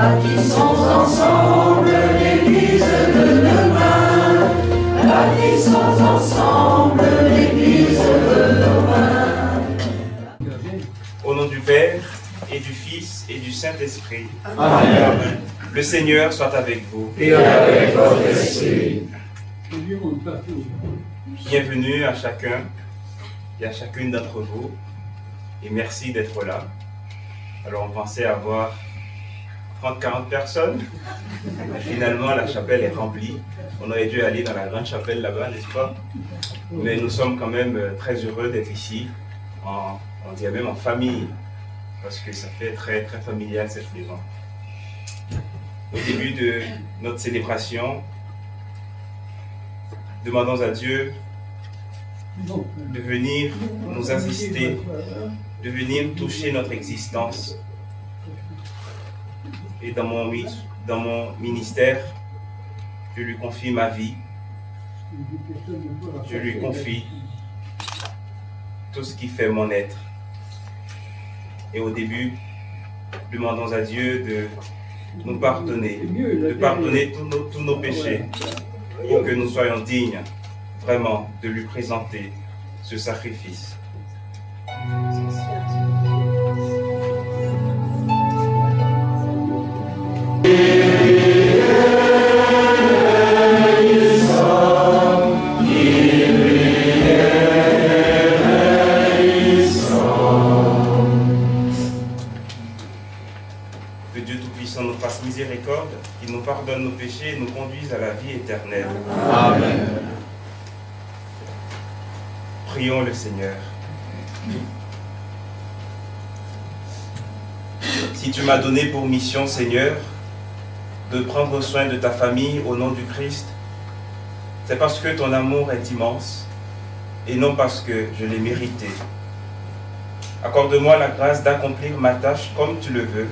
Bâtissons ensemble l'Église de demain. Bâtissons ensemble l'Église de demain. Au nom du Père, et du Fils, et du Saint-Esprit. Amen. Le Seigneur soit avec vous. Et avec votre esprit. Bienvenue à chacun et à chacune d'entre vous. Et merci d'être là. Alors on pensait avoir 30-40 personnes. Mais finalement, la chapelle est remplie. On aurait dû aller dans la grande chapelle là-bas, n'est-ce pas? Mais nous sommes quand même très heureux d'être ici, on dirait même en famille, parce que ça fait très, très familial cette maison. Au début de notre célébration, demandons à Dieu de venir nous assister, de venir toucher notre existence. Et dans mon ministère, je lui confie ma vie, je lui confie tout ce qui fait mon être. Et au début, demandons à Dieu de nous pardonner, tous nos péchés, pour que nous soyons dignes vraiment de lui présenter ce sacrifice. Que Dieu Tout-Puissant nous fasse miséricorde, qu'il nous pardonne nos péchés et nous conduise à la vie éternelle. Amen. Prions le Seigneur. Si tu m'as donné pour mission, Seigneur, de prendre soin de ta famille au nom du Christ, c'est parce que ton amour est immense et non parce que je l'ai mérité. Accorde-moi la grâce d'accomplir ma tâche comme tu le veux.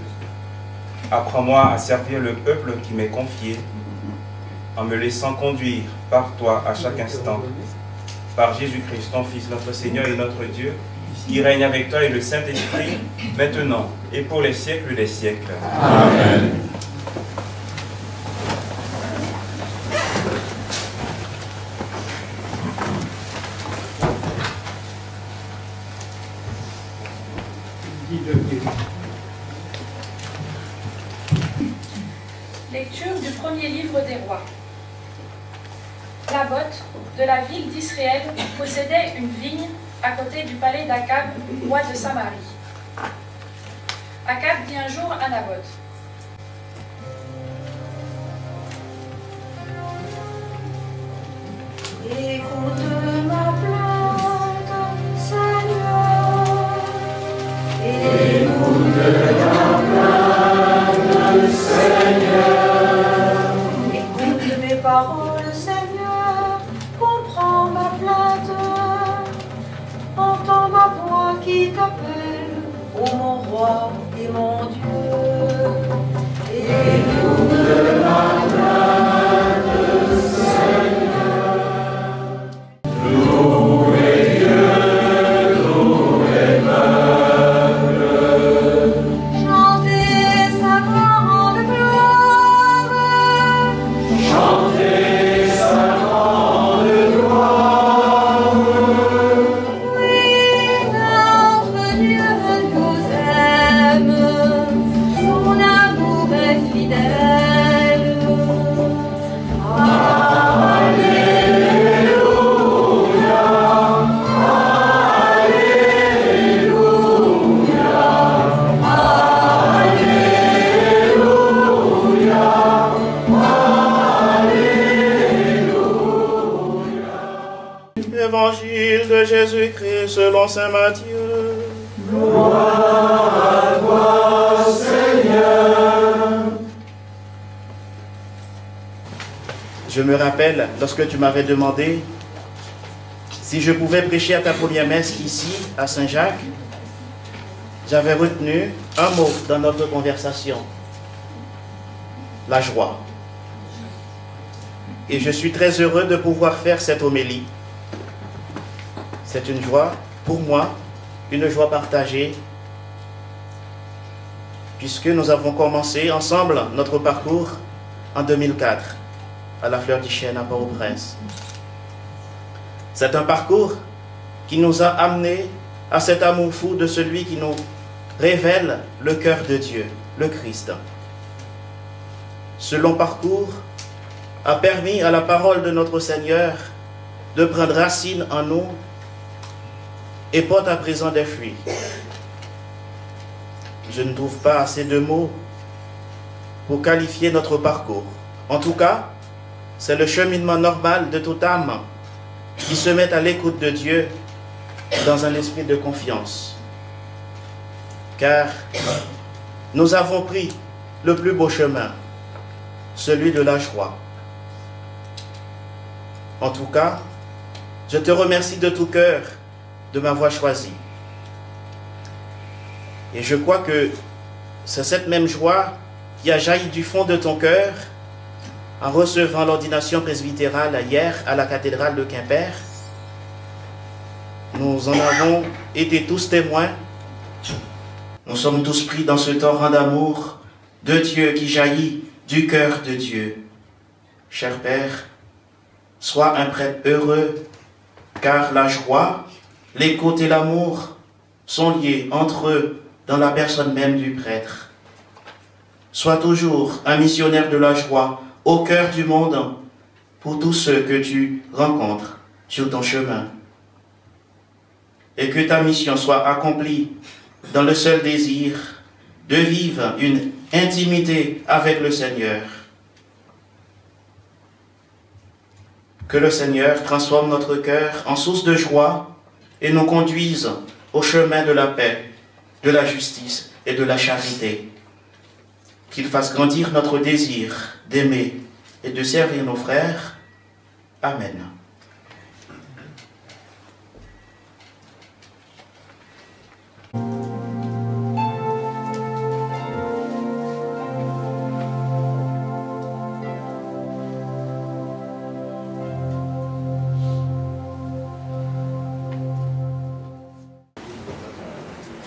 Apprends-moi à servir le peuple qui m'est confié en me laissant conduire par toi à chaque instant. Par Jésus-Christ, ton Fils, notre Seigneur et notre Dieu, qui règne avec toi et le Saint-Esprit, maintenant et pour les siècles des siècles. Amen. Lecture du premier livre des rois. Naboth, de la ville d'Israël, possédait une vigne à côté du palais d'Akab, roi de Samarie. Akab dit un jour à Naboth: Écoute ma plainte, Seigneur. Écoute ma plainte, Seigneur. Écoute mes paroles, Seigneur. Comprends ma plainte. Entends ma voix qui t'appelle, ô mon roi et mon Dieu. Écoute ma plainte, Seigneur. Louez Dieu, louez meuble. Chantez sa grande gloire. Chantez sa grande gloire. Oui, notre Dieu nous aime. Son amour est fidèle. Évangile de Jésus-Christ selon saint Matthieu. Gloire à toi, Seigneur. Je me rappelle, lorsque tu m'avais demandé si je pouvais prêcher à ta première messe ici, à Saint-Jacques, j'avais retenu un mot dans notre conversation: la joie. Et je suis très heureux de pouvoir faire cette homélie. C'est une joie, pour moi, une joie partagée puisque nous avons commencé ensemble notre parcours en 2004 à la Fleur du Chêne à Port-au-Prince. C'est un parcours qui nous a amenés à cet amour fou de celui qui nous révèle le cœur de Dieu, le Christ. Ce long parcours a permis à la parole de notre Seigneur de prendre racine en nous et porte à présent des fruits. Je ne trouve pas assez de mots pour qualifier notre parcours. En tout cas, c'est le cheminement normal de toute âme qui se met à l'écoute de Dieu dans un esprit de confiance. Car nous avons pris le plus beau chemin, celui de la joie. En tout cas, je te remercie de tout cœur de m'avoir choisi. Et je crois que c'est cette même joie qui a jailli du fond de ton cœur en recevant l'ordination presbytérale hier à la cathédrale de Quimper. Nous en avons été tous témoins. Nous sommes tous pris dans ce torrent d'amour de Dieu qui jaillit du cœur de Dieu. Cher Père, sois un prêtre heureux, car la joie, l'écoute et l'amour sont liés entre eux dans la personne même du prêtre. Sois toujours un missionnaire de la joie au cœur du monde pour tous ceux que tu rencontres sur ton chemin. Et que ta mission soit accomplie dans le seul désir de vivre une intimité avec le Seigneur. Que le Seigneur transforme notre cœur en source de joie et nous conduise au chemin de la paix, de la justice et de la charité. Qu'il fasse grandir notre désir d'aimer et de servir nos frères. Amen.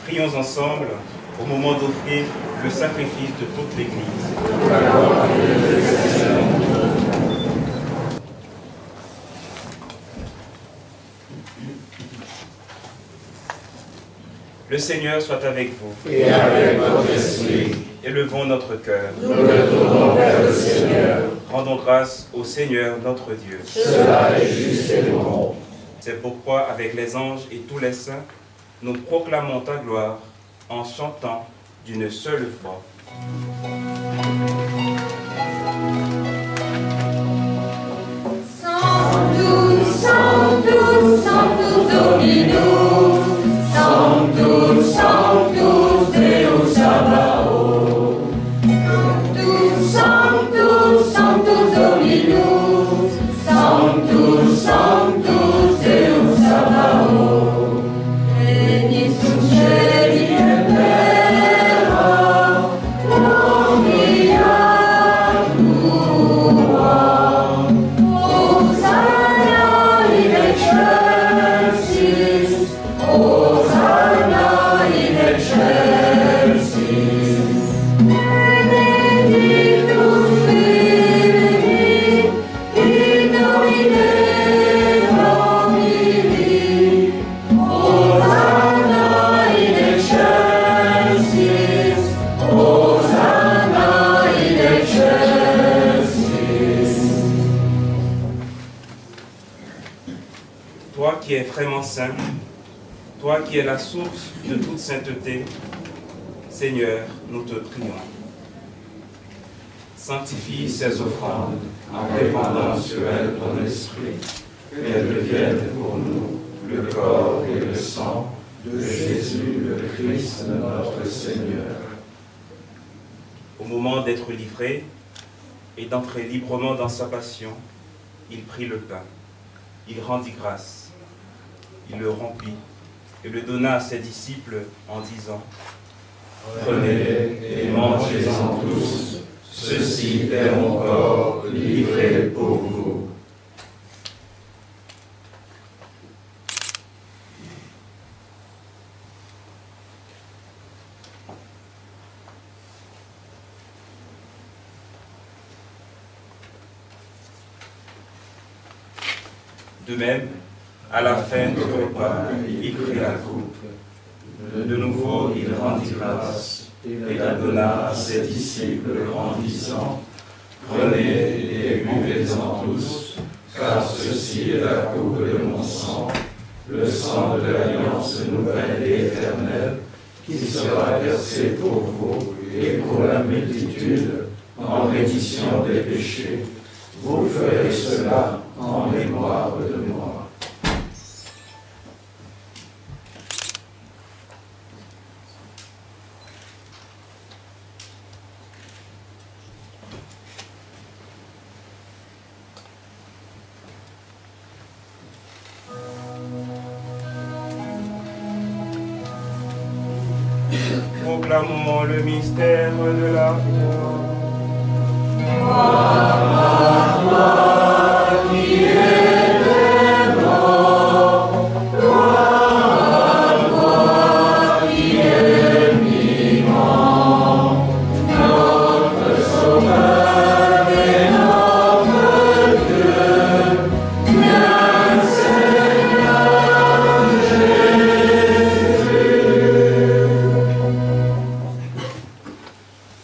Prions ensemble au moment d'offrir le sacrifice de toute l'Église. Le Seigneur soit avec vous. Et avec votre esprit. Élevons notre cœur. Nous le tournons vers le Seigneur. Rendons grâce au Seigneur notre Dieu. Cela est juste et bon. C'est pourquoi, avec les anges et tous les saints, nous proclamons ta gloire en chantant d'une seule voix. Sanctus, Sanctus, Sanctus Dominus, Sanctus, Sanctus Deus Sabaoth. Sanctus, Sanctus, Sanctus Dominus, Sanctus, Sanctus Deus Sabaoth. Bénis sum cieli et terra, gloria tua. Hosanna in excelsis, Hosanna in excelsis. Benedictus Filii, in nomine Domini. Hosanna in excelsis, Hosanna in excelsis. Toi qui es vraiment saint, toi qui es la source de toute sainteté, Seigneur, nous te prions. Sanctifie ces offrandes En répandant sur elle ton esprit, qu'elle devienne pour nous le corps et le sang de Jésus le Christ notre Seigneur. Au moment d'être livré et d'entrer librement dans sa passion, il prit le pain, il rendit grâce, il le rompit et le donna à ses disciples en disant : Prenez et mangez-en tous, ceci est mon corps livré pour vous. De même, à la fin du repas, il prit la coupe. De nouveau, il rendit grâce et la donna à ses disciples en disant, prenez et buvez-en tous, car ceci est la coupe de mon sang, le sang de l'alliance nouvelle et éternelle, qui sera versé pour vous et pour la multitude en rémission des péchés. Vous ferez cela en mémoire de moi. Proclamons le mystère de la foi.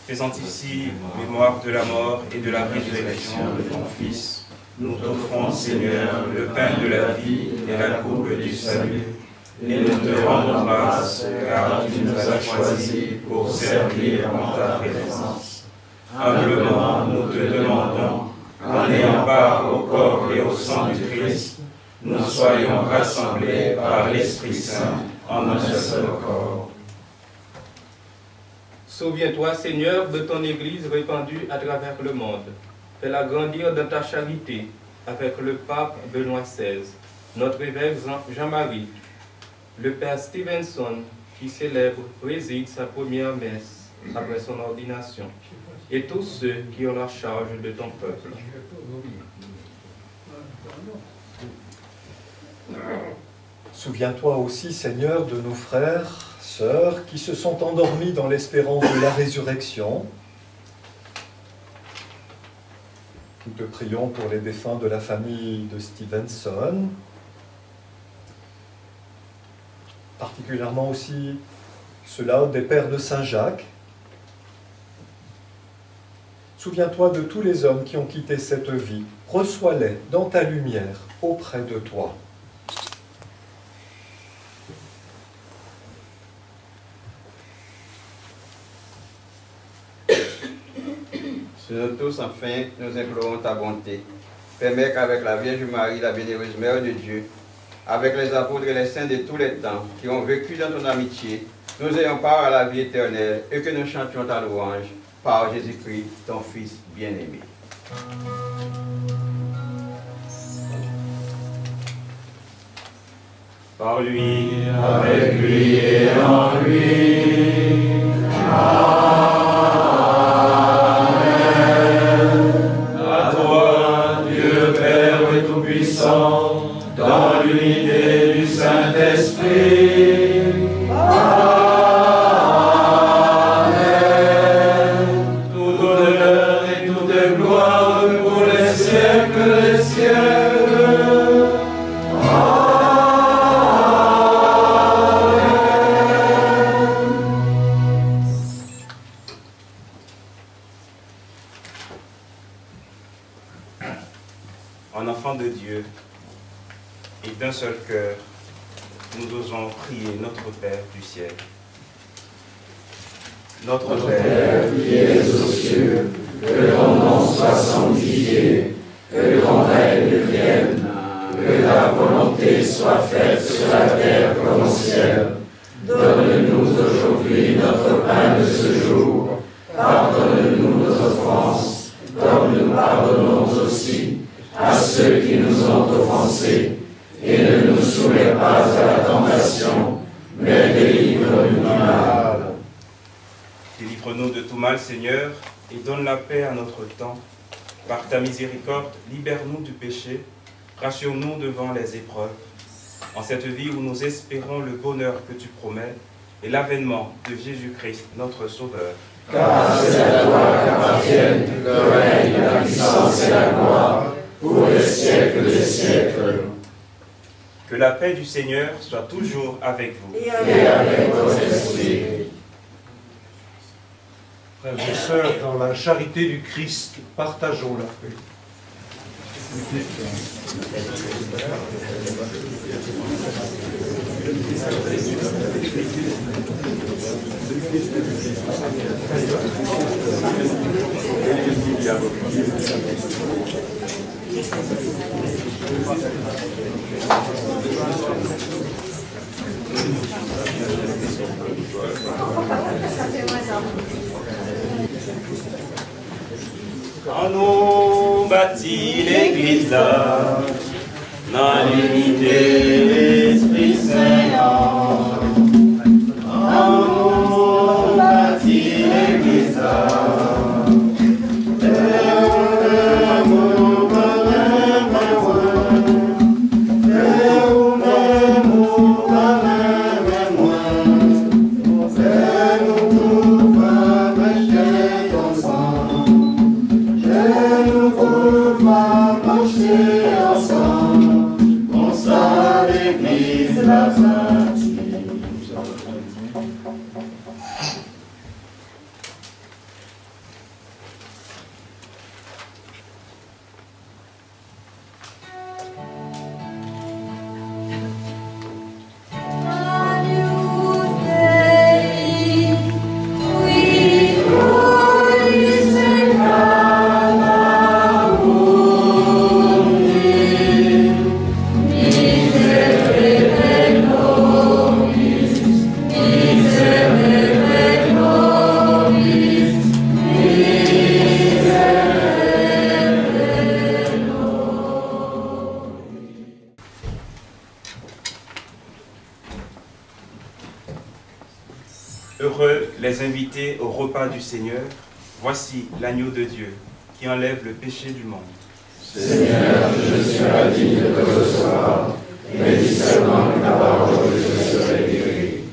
Faisant ici mémoire de la mort et de la résurrection de ton Fils, nous t'offrons, Seigneur, le pain de la vie et la coupe du salut, et nous te rendons grâce, car tu nous as choisis pour servir en ta présence. Humblement, nous te demandons, en ayant part au corps et au sang du Christ, nous soyons rassemblés par l'Esprit Saint en un seul corps. Souviens-toi, Seigneur, de ton Église répandue à travers le monde. Fais-la grandir dans ta charité avec le pape Benoît XVI, notre évêque Jean-Marie, le père Stevenson qui préside sa première messe après son ordination, et tous ceux qui ont la charge de ton peuple. Souviens-toi aussi, Seigneur, de nos frères, sœurs qui se sont endormis dans l'espérance de la résurrection. Nous te prions pour les défunts de la famille de Stevenson, particulièrement aussi ceux-là des pères de Saint-Jacques. Souviens-toi de tous les hommes qui ont quitté cette vie. Reçois-les dans ta lumière auprès de toi. Sur nous tous, enfin, nous implorons ta bonté. Permets qu'avec la Vierge Marie, la bienheureuse Mère de Dieu, avec les apôtres et les saints de tous les temps qui ont vécu dans ton amitié, nous ayons part à la vie éternelle et que nous chantions ta louange par Jésus-Christ, ton Fils bien-aimé. Par lui, avec lui et en lui. À toi, Dieu Père Tout-Puissant, dans l'unité du Saint-Esprit. Amen. Tout honneur et toute gloire pour les siècles des siècles. En enfant de Dieu et d'un seul cœur, nous osons prier notre Père du ciel. Notre Père, qui es aux cieux, que ton nom soit sanctifié, que ton règne vienne, que ta volonté soit faite sur la terre comme au ciel. Donne-nous aujourd'hui notre pain de ce jour. Pardonne-nous nos offenses, comme nous pardonnons aussi à ceux qui nous ont offensés. Et ne nous soumets pas à la tentation, mais délivre-nous du mal. délivre-nous de tout mal, Seigneur, et donne la paix à notre temps. Par ta miséricorde, libère-nous du péché, rassure-nous devant les épreuves. En cette vie où nous espérons le bonheur que tu promets et l'avènement de Jésus-Christ, notre Sauveur. Car c'est à toi qu'appartiennent le règne, la puissance et la gloire, pour les siècles des siècles. Que la paix du Seigneur soit toujours avec vous. Et avec votre esprit. Frères et sœurs, dans la charité du Christ, partageons la paix. Quand nous bâtit l'Église là, dans l'unité de l'Esprit Saint, quand nous bâtit l'Église là, Heureux les invités au repas du Seigneur. Voici l'agneau de Dieu qui enlève le péché du monde. Seigneur, je suis indigne de te recevoir, mais dis seulement ta parole et je serai guéri.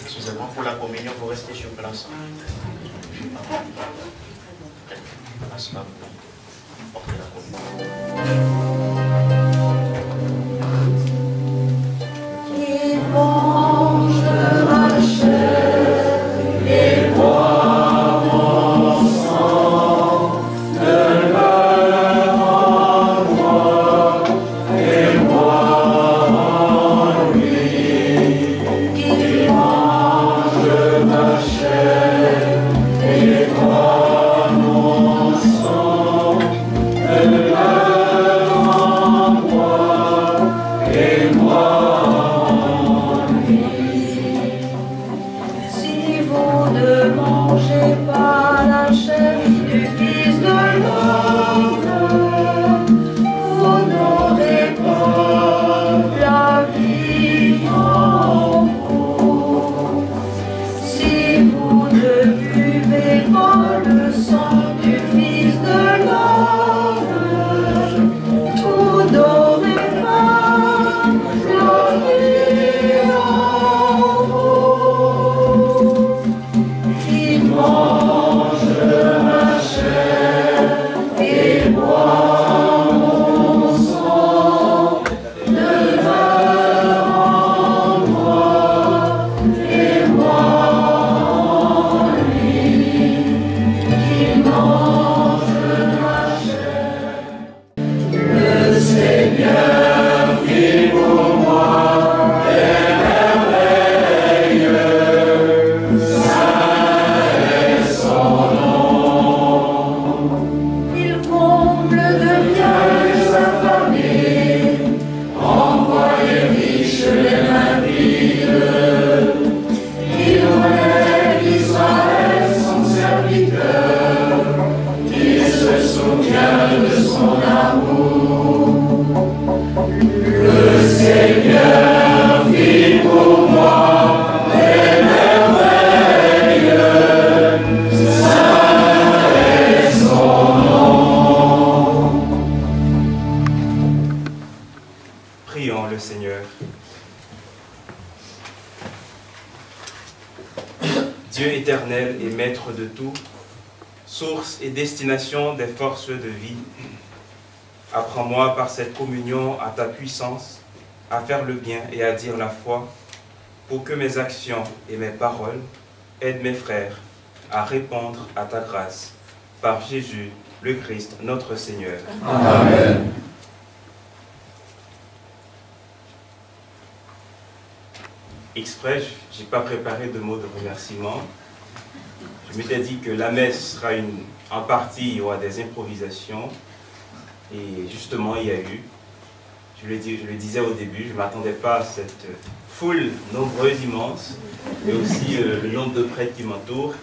Excusez-moi, pour la communion, vous restez sur place. Passe là, portez la communion. Il mange ma chair et boit mon sang, demeure en moi et moi en lui. Il mange ma chair et boit mon sang, demeure éternel et maître de tout, source et destination des forces de vie. Apprends-moi par cette communion à ta puissance, à faire le bien et à dire la foi, pour que mes actions et mes paroles aident mes frères à répondre à ta grâce. Par Jésus, le Christ, notre Seigneur. Amen. Exprès, je n'ai pas préparé de mots de remerciement. Je m'étais dit que la messe sera en partie, il y aura des improvisations. Et justement, il y a eu. Je le disais au début, je ne m'attendais pas à cette foule nombreuse, immense, mais aussi le nombre de prêtres qui m'entourent.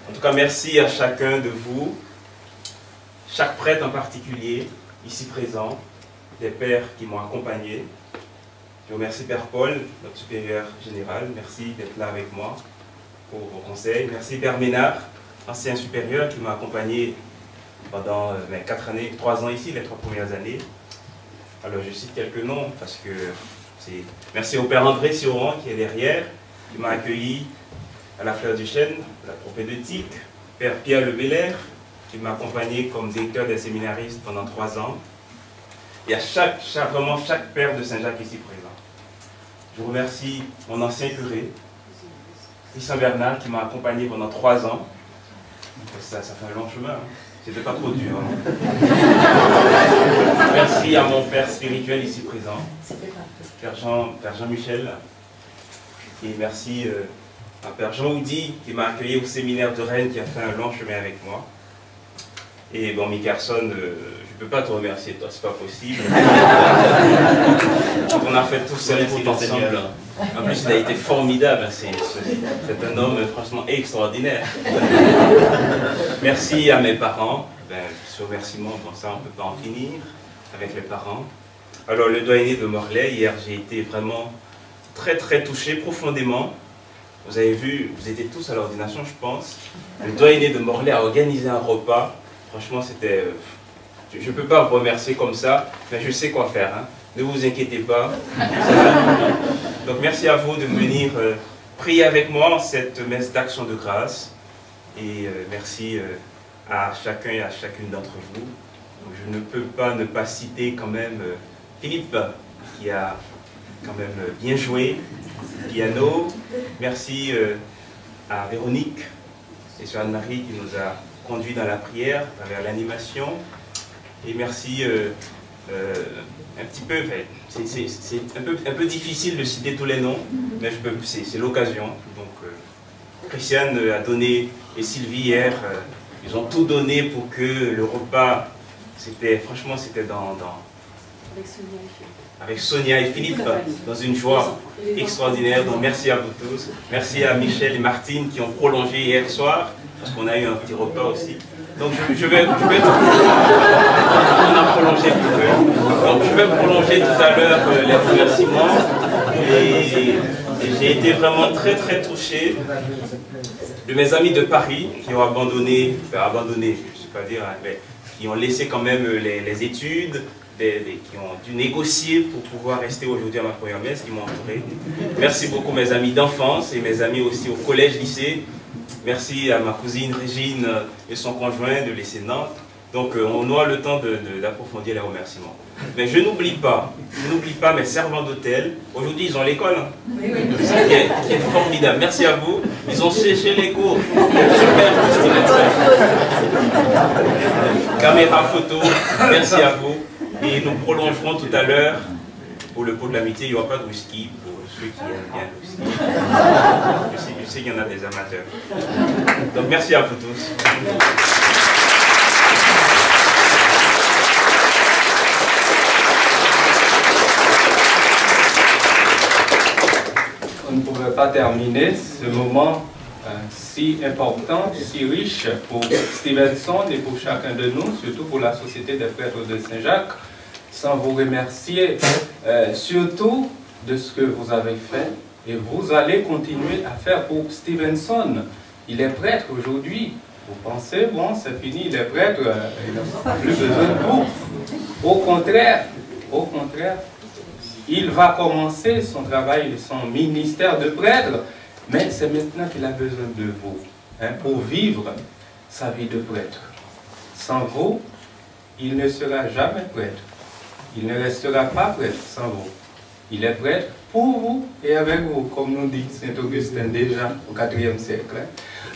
En tout cas, merci à chacun de vous, chaque prêtre en particulier, ici présent, les pères qui m'ont accompagné. Je remercie Père Paul, notre supérieur général, merci d'être là avec moi pour vos conseils. Merci Père Ménard, ancien supérieur qui m'a accompagné pendant mes 3 ans ici, les 3 premières années. Alors je cite quelques noms parce que c'est... Merci au Père André Sioran qui est derrière, qui m'a accueilli à la Fleur du Chêne, la propédeutique. Père Pierre Le Belair, qui m'a accompagné comme directeur des séminaristes pendant 3 ans. Et à vraiment chaque père de Saint-Jacques ici présent. Je remercie mon ancien curé, Christian Bernard, qui m'a accompagné pendant 3 ans. Ça fait un long chemin, hein. C'était pas trop dur. Hein. Merci à mon père spirituel ici présent, Père Jean-Michel. Et merci à Père Jean Oudy, qui m'a accueilli au séminaire de Rennes, qui a fait un long chemin avec moi. Et bon, Mickerson, je ne peux pas te remercier, toi, c'est pas possible. Donc on a fait tout ça ensemble. En plus, il a été formidable, c'est un homme franchement extraordinaire. Merci à mes parents. Ce remerciement, bon, ça on ne peut pas en finir avec les parents. Alors le doyenné de Morlaix, hier j'ai été vraiment très très touché profondément. Vous avez vu, vous étiez tous à l'ordination je pense. Le doyenné de Morlaix a organisé un repas. Franchement c'était... je ne peux pas vous remercier comme ça, mais je sais quoi faire. Hein. Ne vous inquiétez pas. Donc merci à vous de venir prier avec moi en cette messe d'action de grâce. Et merci à chacun et à chacune d'entre vous. Donc, je ne peux pas ne pas citer quand même Philippe, qui a quand même bien joué, piano. Merci à Véronique et sur Anne-Marie qui nous a conduits dans la prière, à travers l'animation. Et merci un petit peu, c'est un peu difficile de citer tous les noms, mais c'est l'occasion. Donc Christiane a donné, et Sylvie hier, ils ont tout donné pour que le repas, franchement c'était avec Sonia et Philippe, dans une joie extraordinaire. Donc merci à vous tous. Merci à Michel et Martine qui ont prolongé hier soir, parce qu'on a eu un petit repas aussi. Donc je vais on a prolongé un petit peu. Donc je vais prolonger tout à l'heure les remerciements. Et j'ai été vraiment très très touché de mes amis de Paris qui ont abandonné, je ne sais pas dire, mais qui ont laissé quand même les études, qui ont dû négocier pour pouvoir rester aujourd'hui à ma première messe, qui m'ont entouré. Merci beaucoup mes amis d'enfance et mes amis aussi au collège, lycée. Merci à ma cousine Régine et son conjoint de lycée Nantes. Donc on aura le temps d'approfondir les remerciements. Mais je n'oublie pas mes servants d'hôtel. Aujourd'hui ils ont l'école, hein. Qui est formidable. Merci à vous. Ils ont séché les cours. Super. Caméra photo, merci à vous. Et nous prolongerons tout à l'heure pour le pot de l'amitié. Il n'y aura pas de whisky pour ceux qui aiment bien le whisky. Je sais qu'il y en a des amateurs. Donc merci à vous tous. On ne pouvait pas terminer ce moment si important, si riche pour Stevenson et pour chacun de nous, surtout pour la Société des Prêtres de Saint-Jacques, sans vous remercier surtout de ce que vous avez fait et vous allez continuer à faire pour Stevenson. Il est prêtre aujourd'hui. Vous pensez, bon, c'est fini, il est prêtre, il n'a plus besoin de vous. Au contraire, il va commencer son travail, son ministère de prêtre, mais c'est maintenant qu'il a besoin de vous. pour vivre sa vie de prêtre. Sans vous, il ne sera jamais prêtre. Il ne restera pas prêtre sans vous. Il est prêtre pour vous et avec vous, comme nous dit Saint Augustin déjà au IVe siècle.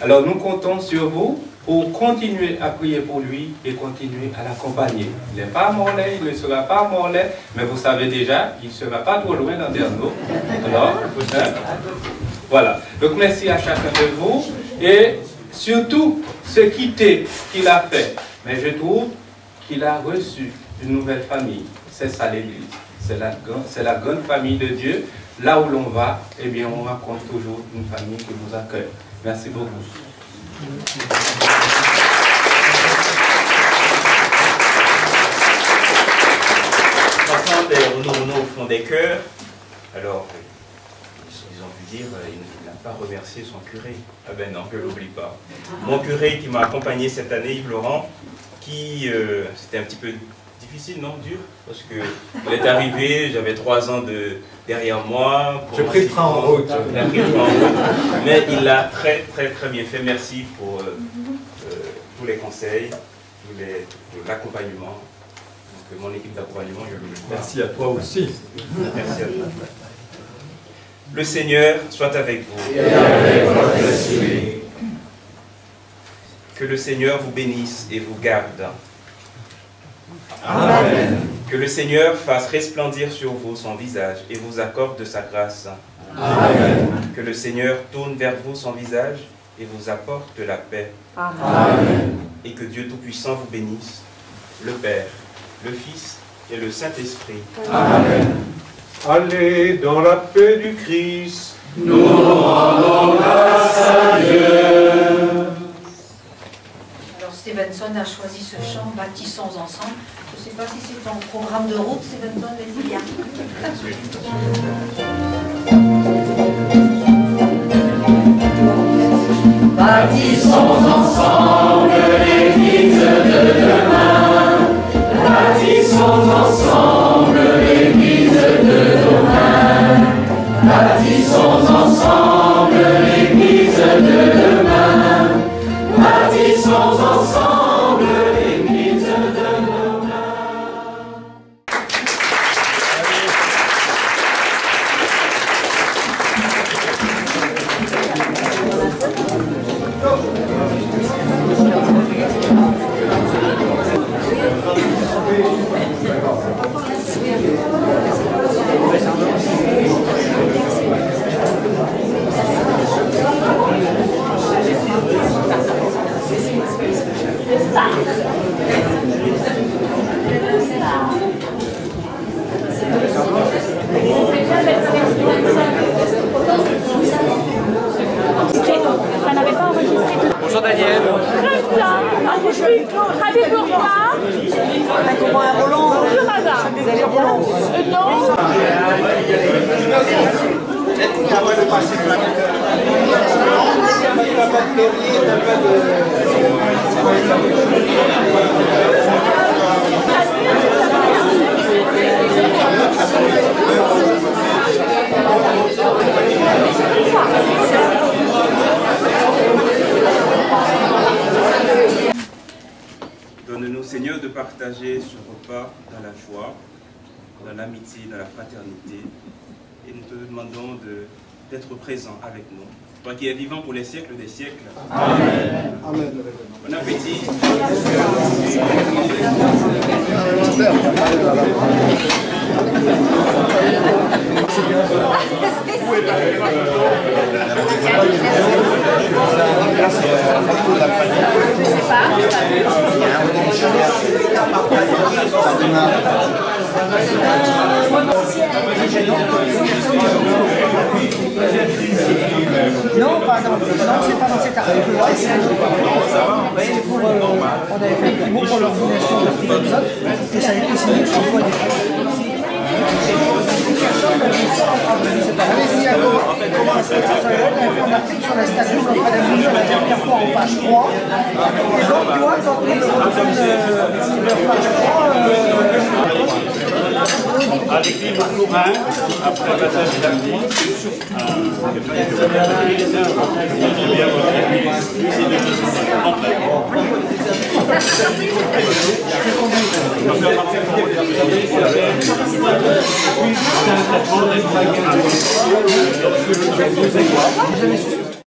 Alors nous comptons sur vous pour continuer à prier pour lui et continuer à l'accompagner. Il n'est pas Morlaix, il ne sera pas Morlaix, mais vous savez déjà, il ne sera pas trop loin dans Dernault. Alors, voilà. Donc merci à chacun de vous et surtout ce quitter qu'il a fait. Mais je trouve qu'il a reçu une nouvelle famille. C'est ça l'Église. C'est la grande famille de Dieu. Là où l'on va, eh bien, on rencontre toujours une famille qui vous accueille. Merci beaucoup. Maintenant, nous revenons au fond des cœurs. Alors, ils ont pu dire, il n'a pas remercié son curé. Ah ben non, je ne l'oublie pas. Mon curé qui m'a accompagné cette année, Yves Laurent, qui, c'était un petit peu difficile, non, dur, parce que il est arrivé, j'avais 3 ans derrière moi. J'ai pris le train en route. Il a pris le train en route, mais il l'a très bien fait. Merci pour tous les conseils, l'accompagnement. Donc mon équipe d'accompagnement, je le remercie. Merci à toi aussi. Merci à toi. Le Seigneur soit avec vous. Et avec votre esprit. Que le Seigneur vous bénisse et vous garde. Amen. Que le Seigneur fasse resplendir sur vous son visage et vous accorde de sa grâce. Amen. Que le Seigneur tourne vers vous son visage et vous apporte la paix. Amen. Et que Dieu Tout-Puissant vous bénisse, le Père, le Fils et le Saint-Esprit. Amen. Allez dans la paix du Christ. Nous rendons grâce à Dieu. Alors Stevenson a choisi ce chant, Bâtissons ensemble. Je ne sais pas si c'est en programme de route, Stevenson, les bien. Bâtissons ensemble l'Église de demain. Bâtissons ensemble l'Église de demain. Bâtissons ensemble l'Église de demain. Bâtissons ensemble l'Église de demain. Bonjour Daniel. Très bien. Je suis ravie de vous revoir. Comment un Roland? Bonjour Ada. Vous allez Roland? Non. Donne-nous, Seigneur, de partager ce repas dans la joie, dans l'amitié, dans la fraternité. Et nous te demandons d'être présent avec nous. Toi qui es vivant pour les siècles des siècles. Amen. Amen. Bon appétit. Non, pas dans, non, c'est pas dans cette arrêt. On avait fait un petit mot pour l'ordination de Stevenson, et ça a été signé sur fois déjà. Allez-y, à gauche. On a fait un article sur la station de l'Académie la dernière fois en page 3. Et donc, toi, quand on retourne leur page 3, avec lui, mon courant, après le baptême samedi. Jamais